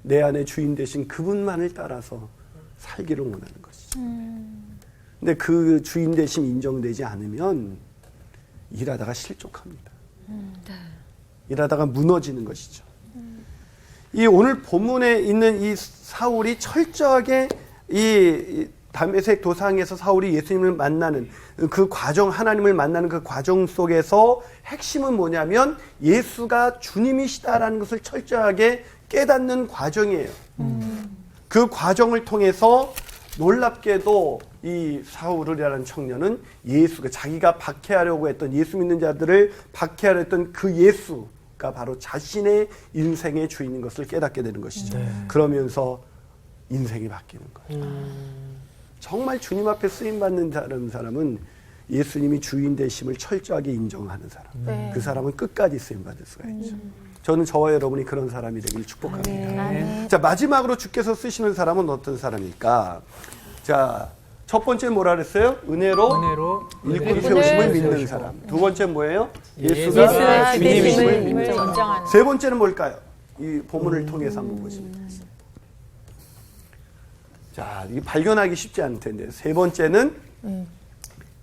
내 안에 주인 되신 그분만을 따라서 살기를 원하는 것이죠. 근데 그 주인 되심 인정되지 않으면 일하다가 실족합니다. 일하다가 무너지는 것이죠. 이 오늘 본문에 있는 이 사울이 철저하게 이 다메섹 도상에서 사울이 예수님을 만나는 그 과정, 하나님을 만나는 그 과정 속에서 핵심은 뭐냐면 예수가 주님이시다라는 것을 철저하게 깨닫는 과정이에요. 그 과정을 통해서 놀랍게도 이 사울이라는 청년은 예수가 자기가 박해하려고 했던 예수 믿는 자들을 박해하려 했던 그 예수가 바로 자신의 인생의 주인인 것을 깨닫게 되는 것이죠. 그러면서 인생이 바뀌는 거예요. 정말 주님 앞에 쓰임받는 사람은 예수님이 주인 되심을 철저하게 인정하는 사람. 그 사람은 끝까지 쓰임받을 수가 있죠. 저는 저와 여러분이 그런 사람이 되길 축복합니다. 자, 마지막으로 주께서 쓰시는 사람은 어떤 사람일까? 자, 첫 번째 뭐라 그랬어요? 은혜로 일꾼 세우심을 믿는 사람. 두 번째 뭐예요? 예수가 주님이심을 인정하는. 세 번째는 뭘까요? 이 본문을 통해서 한번 보십니다. 자, 이게 발견하기 쉽지 않을 텐데 세 번째는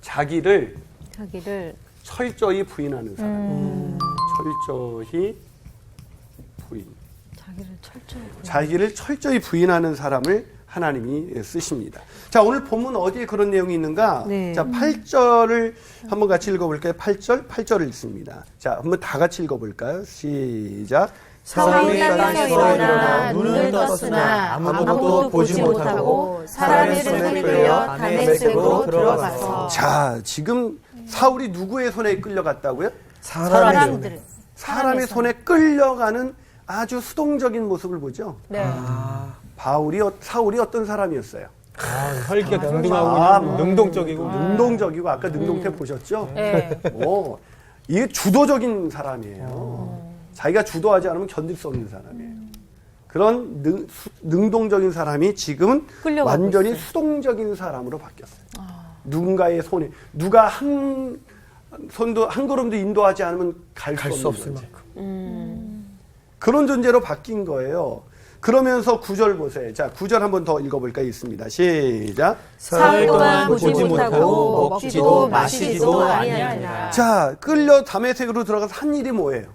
자기를 철저히 부인하는 사람. 철저히 부인. 자기를 철저히 부인하는 사람을 하나님이 쓰십니다. 자, 오늘 본문 어디에 그런 내용이 있는가? 네. 자, 8절을 한번 같이 읽어볼까요? 8절을 읽습니다. 자, 한번 다 같이 읽어볼까요? 시작. 사울이 땅에서 일어나 눈을 떴으나 아무것도 보지 못하고 사람의 손에 끌려 다메섹으로 들어가서. 자, 지금 사울이 누구의 손에 끌려갔다고요? 사람의 손에 끌려가는 아주 수동적인 모습을 보죠. 네. 사울이 어떤 사람이었어요? 혈기가 등등하고 능동적이고 능동적이고 아까 능동태 보셨죠? 네. 이게 주도적인 사람이에요. 자기가 주도하지 않으면 견딜 수 없는 사람이에요. 그런 능동적인 사람이 지금은 끌려가고 완전히 있어요. 수동적인 사람으로 바뀌었어요. 누군가의 손에 누가 한 걸음도 인도하지 않으면 갈 수 없는 존재. 그런 존재로 바뀐 거예요. 그러면서 9절 보세요. 자, 9절 한번 더 읽어볼까 있습니다. 시작. 사흘 동안 보지 보지 못하고 못하고 먹지도 마시지도 아니하니라. 자, 끌려 다메섹으로 들어가서 한 일이 뭐예요?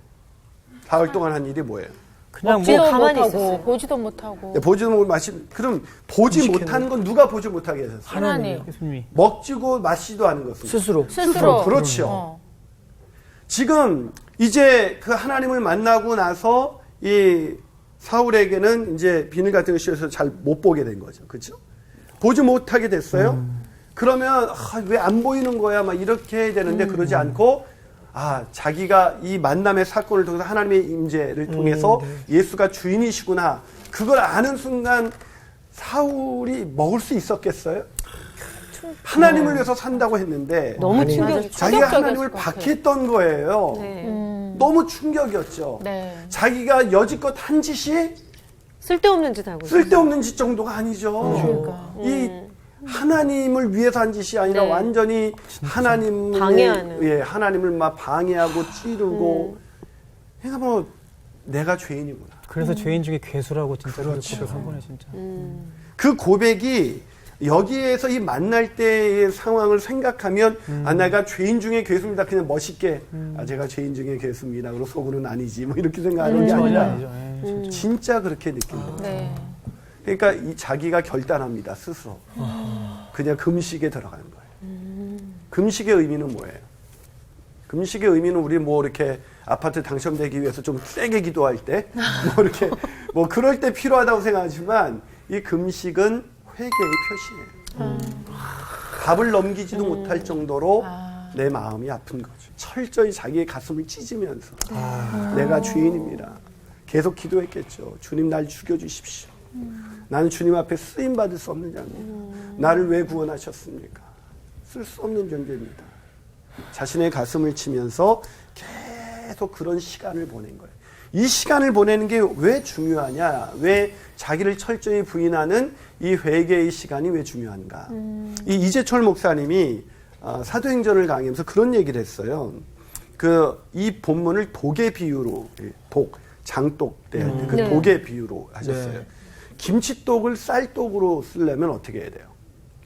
사흘 동안 한 일이 뭐예요? 그냥 먹지도 뭐 가만히 못하고 있었어요. 보지도 못하고 네, 보지도 못하고 그럼 보지 못하는 건 누가 보지 못하게 하셨어요? 하나님 예수님이 먹지고 마시지도 않은 것은 스스로. 스스로 그렇죠. 지금 이제 그 하나님을 만나고 나서 이 사울에게는 이제 비늘 같은 거 씌워서 잘 못 보게 된 거죠. 그렇죠? 보지 못하게 됐어요. 그러면 왜 안 보이는 거야? 막 이렇게 해야 되는데 그러지 않고 자기가 이 만남의 사건을 통해서 하나님의 임재를 통해서 예수가 주인이시구나. 그걸 아는 순간 사울이 먹을 수 있었겠어요? 하나님을 위해서 산다고 했는데 너무 충격이 자기가 하나님을 충격적이었을 것 같아요. 박해했던 거예요. 네. 너무 충격이었죠. 네. 자기가 여지껏 한 짓이 쓸데없는 짓 하고 있어요. 쓸데없는 짓 정도가 아니죠. 그러니까. 이 하나님을 위해서 한 짓이 아니라 네. 완전히 하나님을 방해하는. 예, 하나님을 막 방해하고 찌르고. 그러니까 뭐 내가 죄인이구나. 그래서 죄인 중에 괴수라고 진짜 그렇죠. 고백한 거네 진짜. 그 고백이 여기에서 이 만날 때의 상황을 생각하면 내가 죄인 중에 괴수입니다. 그냥 멋있게 제가 죄인 중에 괴수입니다. 그리고 속으로는 아니지 뭐 이렇게 생각하는 게 전혀 아니라 아니죠. 예. 진짜 그렇게 느낀다. 네. 그러니까 이 자기가 결단합니다. 스스로. 그냥 금식에 들어가는 거예요. 금식의 의미는 뭐예요? 금식의 의미는 우리 뭐 이렇게 아파트 당첨되기 위해서 좀 세게 기도할 때 뭐 이렇게 뭐 그럴 때 필요하다고 생각하지만 이 금식은 회개의 표시예요. 밥을 넘기지도 못할 정도로 내 마음이 아픈 거죠. 철저히 자기의 가슴을 찢으면서 내가 죄인입니다. 계속 기도했겠죠. 주님 날 죽여주십시오. 나는 주님 앞에 쓰임받을 수 없는 자입니다. 나를 왜 구원하셨습니까? 쓸 수 없는 존재입니다. 자신의 가슴을 치면서 계속 그런 시간을 보낸 거예요. 이 시간을 보내는 게 왜 중요하냐? 왜 자기를 철저히 부인하는 이 회개의 시간이 왜 중요한가? 이 이재철 목사님이 사도행전을 강의하면서 그런 얘기를 했어요. 이 본문을 독의 비유로, 장독 때 그 네. 독의 비유로 하셨어요. 네. 김치독을 쌀독으로 쓰려면 어떻게 해야 돼요?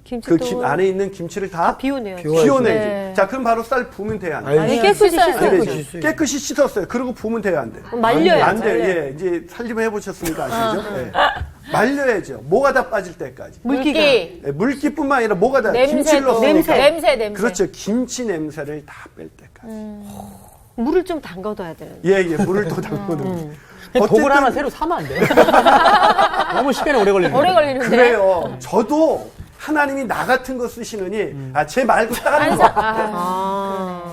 김치도 안에 있는 김치를 다 비워내요. 비워내지. 네. 자, 그럼 바로 쌀 부으면 돼요, 안 돼요? 아니, 깨끗이 씻어야 씻어야 돼요. 돼요. 깨끗이 씻었어요. 그리고 부으면 돼요, 안 돼요? 말려요. 안 돼요. 예, 이제 살림을 해보셨으니까 아시죠? 예. 말려야죠. 뭐가 다 빠질 때까지. 물기, 예, 물기뿐만 아니라 뭐가 다 김치를 냄새도, 넣었으니까. 냄새. 그렇죠. 김치 냄새를 다 뺄 때까지. 물을 좀 담가둬야 되는데. 예, 물을 또 담궈놓고. 독을 하나 새로 사면 안 돼? 너무 시간이 오래 걸리는데. 오래 걸리는데. 그래요. 저도 하나님이 나 같은 거 쓰시느니 쟤 말고 다른 거.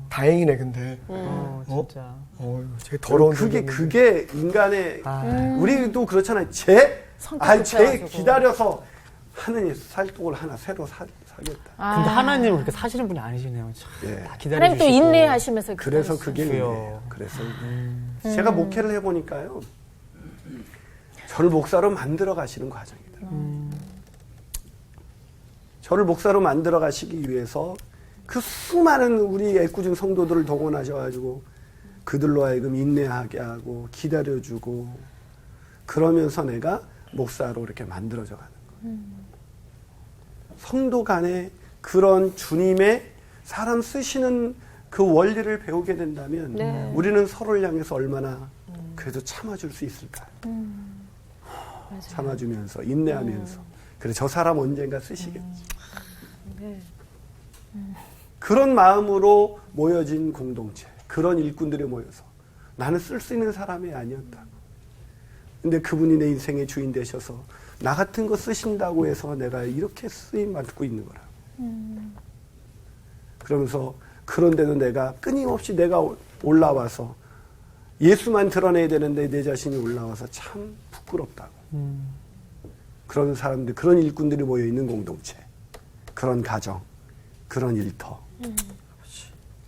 다행이네, 근데. 진짜. 되게 더러운 그게 인간의 우리도 그렇잖아요. 쟤 붙여가지고. 기다려서 하느니 쌀독을 하나 새로 사겠다. 근데 하나님은 그렇게 사시는 분이 아니시네요. 참, 예. 다 기다려주시고. 하나님 또 인내하시면서 그래서 그게 주여. 은혜예요. 그래서 제가 목회를 해보니까요. 저를 목사로 만들어 가시는 과정이더라고요. 저를 목사로 만들어 가시기 위해서 그 수많은 우리 애꿎은 성도들을 동원하셔가지고 그들로 하여금 인내하게 하고 기다려주고 그러면서 내가 목사로 이렇게 만들어져 가는 거예요. 성도 간에 그런 주님의 사람 쓰시는 그 원리를 배우게 된다면 네. 우리는 서로를 향해서 얼마나 그래도 참아줄 수 있을까요? 참아주면서 인내하면서 그래 저 사람 언젠가 쓰시겠지. 그런 마음으로 모여진 공동체, 그런 일꾼들이 모여서 나는 쓸 수 있는 사람이 아니었다고. 근데 그분이 내 인생의 주인 되셔서 나 같은 거 쓰신다고 해서 내가 이렇게 쓰임 받고 있는 거라. 그러면서 그런데도 내가 끊임없이 내가 올라와서 예수만 드러내야 되는데 내 자신이 올라와서 참 부끄럽다고. 그런 사람들, 그런 일꾼들이 모여 있는 공동체, 그런 가정, 그런 일터.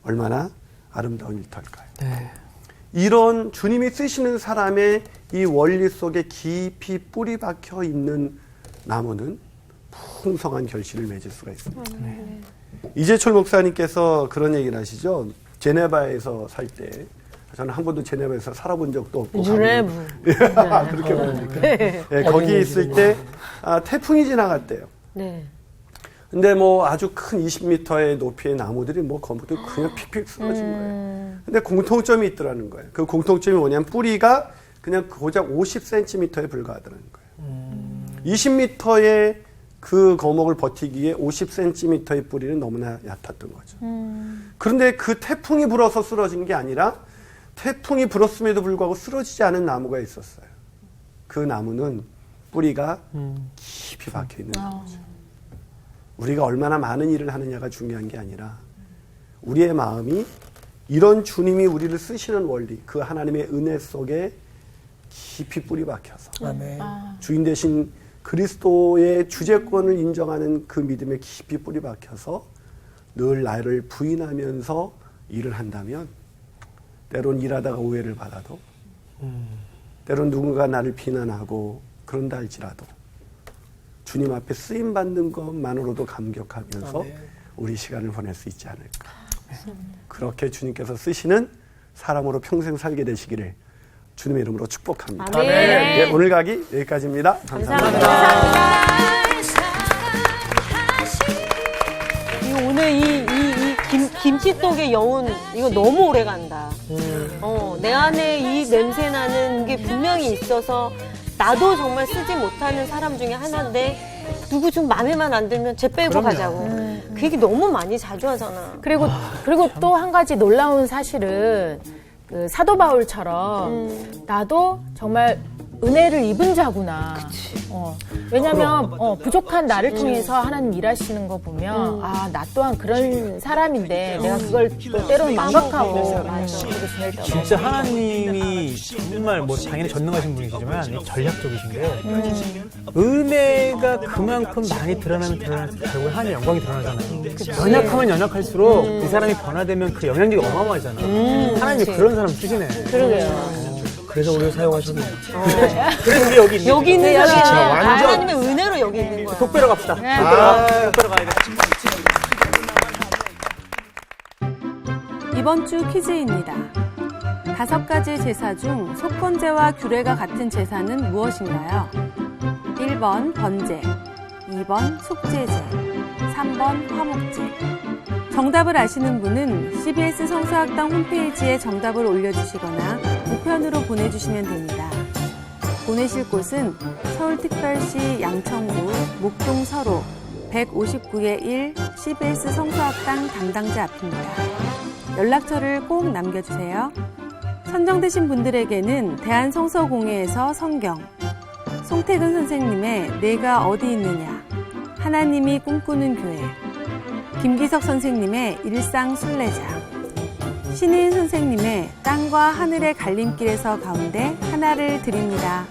얼마나 아름다운 일터일까요? 네. 이런 주님이 쓰시는 사람의 이 원리 속에 깊이 뿌리 박혀 있는 나무는 풍성한 결실을 맺을 수가 있습니다. 이재철 목사님께서 그런 얘기를 하시죠. 제네바에서 살 때, 저는 한 번도 제네바에서 살아본 적도 없고. 주네브. 그렇게 보니까. 네, 거기 있을 때 태풍이 지나갔대요. 네. 근데 뭐 아주 큰 20m의 높이의 나무들이 뭐 거기도 그냥 픽픽 쓰러진 거예요. 근데 공통점이 있더라는 거예요. 그 공통점이 뭐냐면 뿌리가 그냥 고작 50cm에 불과하더라는 거예요. 20m의 그 거목을 버티기에 50cm의 뿌리는 너무나 얕았던 거죠. 그런데 그 태풍이 불어서 쓰러진 게 아니라 태풍이 불었음에도 불구하고 쓰러지지 않은 나무가 있었어요. 그 나무는 뿌리가 깊이 박혀 있는 거죠. 우리가 얼마나 많은 일을 하느냐가 중요한 게 아니라 우리의 마음이 이런 주님이 우리를 쓰시는 원리, 그 하나님의 은혜 속에 깊이 뿌리 박혀서 주인 대신 그리스도의 주재권을 인정하는 그 믿음에 깊이 뿌리 박혀서 늘 나를 부인하면서 일을 한다면 때론 일하다가 오해를 받아도 때론 누군가 나를 비난하고 그런다 할지라도 주님 앞에 쓰임받는 것만으로도 감격하면서 우리 시간을 보낼 수 있지 않을까. 그렇게 주님께서 쓰시는 사람으로 평생 살게 되시기를 주님의 이름으로 축복합니다. 아멘. 네, 오늘 가기 여기까지입니다. 감사합니다. 오늘 이 김치떡의 여운 이거 너무 오래 간다. 내 안에 이 냄새 나는 게 분명히 있어서 나도 정말 쓰지 못하는 사람 중에 하나인데 누구 좀 마음에만 안 들면 쟤 빼고 가자고. 그 얘기 너무 많이 자주 하잖아. 그리고 또 한 가지 놀라운 사실은 그 사도 바울처럼 나도 정말 은혜를 입은 자구나. 왜냐면 부족한 나를 통해서 하나님 일하시는 거 보면 나 또한 그런 사람인데 내가 그걸 또 때로는 망각하고 그렇게 지낼 때가 진짜 하나님이 정말 뭐 당연히 전능하신 분이시지만 전략적이신 게 은혜가 그만큼 많이 드러나면 결국 하나님의 영광이 드러나잖아요. 연약하면 연약할수록 이 사람이 변화되면 그 영향력이 어마어마하잖아요. 하나님이 그런 사람 쓰시네. 그러게요. 그래서 우리를 사용하셨네요. 그래서 우리 여기 있는 여기 있는 거죠. 거야. 완전. 하나님의 은혜로 여기 있는 거야. 독배로 갑시다. 독배로 가야 돼. 이번 주 퀴즈입니다. 5가지 제사 중 속건제와 규례가 같은 제사는 무엇인가요? 1번 번제, 2번 속죄제, 3번 화목제. 정답을 아시는 분은 CBS 성서학당 홈페이지에 정답을 올려주시거나 우편으로 보내주시면 됩니다. 보내실 곳은 서울특별시 양천구 목동 서로 159-1 CBS 성서학당 담당자 앞입니다. 연락처를 꼭 남겨주세요. 선정되신 분들에게는 대한성서공회에서 성경, 송태근 선생님의 내가 어디 있느냐, 하나님이 꿈꾸는 교회, 김기석 선생님의 일상 순례자, 신인 선생님의 땅과 하늘의 갈림길에서 가운데 하나를 드립니다.